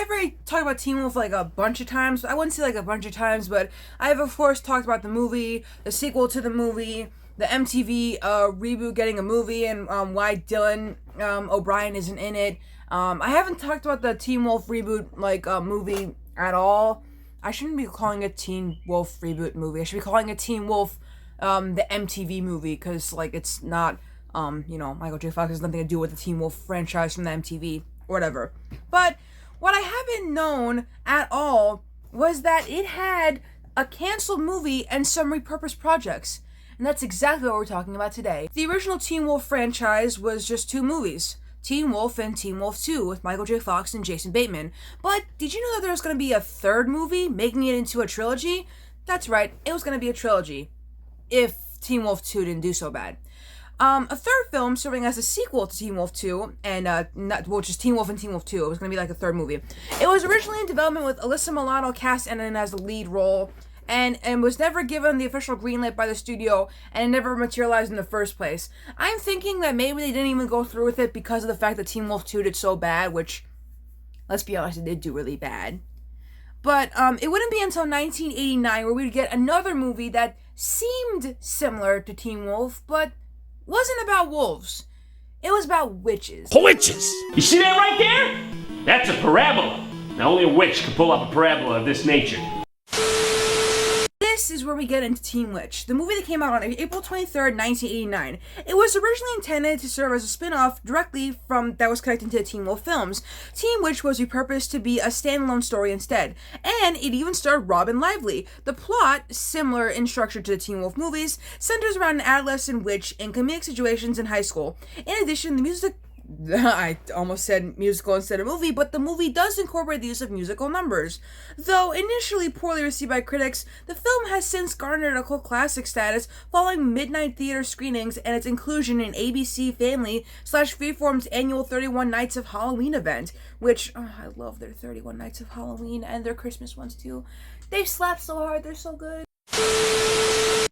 I've already talked about Teen Wolf like a bunch of times. I wouldn't say like a bunch of times, but I have of course talked about the movie, the sequel to the movie, the MTV reboot getting a movie, and why Dylan O'Brien isn't in it. I haven't talked about the Teen Wolf reboot movie at all. I shouldn't be calling it Teen Wolf reboot movie. I should be calling it Teen Wolf the MTV movie, because like it's not Michael J. Fox has nothing to do with the Teen Wolf franchise from the MTV or whatever. But what I haven't known at all was that it had a canceled movie and some repurposed projects. And that's exactly what we're talking about today. The original Teen Wolf franchise was just 2 movies, Teen Wolf and Teen Wolf 2 with Michael J. Fox and Jason Bateman. But did you know that there was going to be a 3rd movie, making it into a trilogy? That's right, it was going to be a trilogy, if Teen Wolf 2 didn't do so bad. A 3rd film serving as a sequel to Teen Wolf 2, and just Teen Wolf and Teen Wolf 2. It was going to be like a 3rd movie. It was originally in development with Alyssa Milano cast in as the lead role, and was never given the official green light by the studio, and it never materialized in the first place. I'm thinking that maybe they didn't even go through with it because of the fact that Teen Wolf 2 did so bad, which, let's be honest, it did do really bad. But it wouldn't be until 1989 where we'd get another movie that seemed similar to Teen Wolf, but wasn't about wolves. It was about witches. Witches! You see that right there? That's a parabola. Now only a witch can pull off a parabola of this nature. This is where we get into Teen Witch, the movie that came out on April 23rd, 1989. It was originally intended to serve as a spin-off directly that was connected to the Teen Wolf films. Teen Witch was repurposed to be a standalone story instead, and it even starred Robin Lively. The plot, similar in structure to the Teen Wolf movies, centers around an adolescent witch in comedic situations in high school. In addition, the music I almost said musical instead of movie, but the movie does incorporate the use of musical numbers. Though initially poorly received by critics, the film has since garnered a cult classic status following midnight theater screenings and its inclusion in ABC Family / Freeform's annual 31 Nights of Halloween event, which, I love their 31 Nights of Halloween and their Christmas ones too. They slap so hard, they're so good.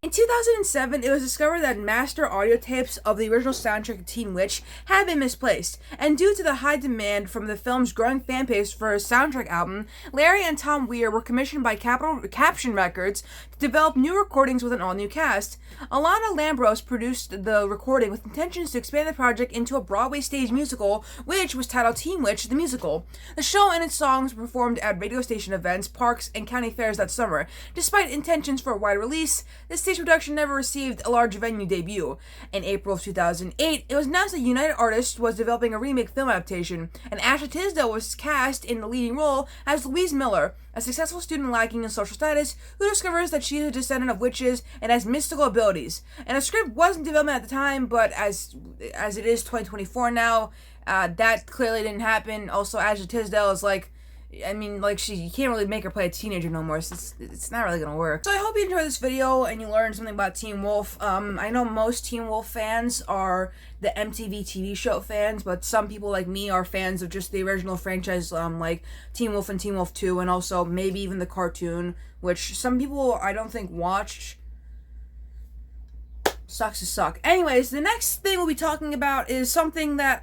In 2007, it was discovered that master audio tapes of the original soundtrack of Teen Witch had been misplaced, and due to the high demand from the film's growing fan base for a soundtrack album, Larry and Tom Weir were commissioned by Caption Records to develop new recordings with an all-new cast. Alana Lambros produced the recording with intentions to expand the project into a Broadway stage musical, which was titled Teen Witch the Musical. The show and its songs were performed at radio station events, parks, and county fairs that summer. Despite intentions for a wide release, this stage production never received a large venue debut. In April of 2008, it was announced that United Artists was developing a remake film adaptation, and Ashley Tisdale was cast in the leading role as Louise Miller, a successful student lacking in social status who discovers that she is a descendant of witches and has mystical abilities. And the script was in development at the time, but as it is 2024 now, that clearly didn't happen. Also, Ashley Tisdale is you can't really make her play a teenager no more, so it's not really gonna work. So I hope you enjoyed this video and you learned something about Teen Wolf. I know most Teen Wolf fans are the MTV TV show fans, but some people like me are fans of just the original franchise, like Teen Wolf and Teen Wolf 2, and also maybe even the cartoon, which some people I don't think watched. Sucks to suck. Anyways, the next thing we'll be talking about is something that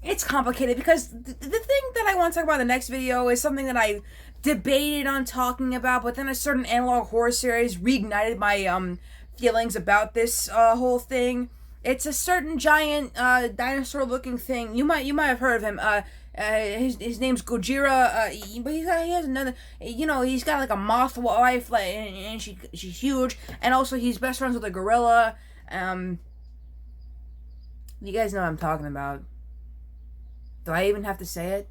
it's complicated, because the thing that I want to talk about in the next video is something that I debated on talking about, but then a certain analog horror series reignited my feelings about this whole thing. It's a certain giant dinosaur-looking thing. You might have heard of him. His name's Gojira. But he has another. He's got like a moth wife, and she's huge. And also, he's best friends with a gorilla. You guys know what I'm talking about. Do I even have to say it?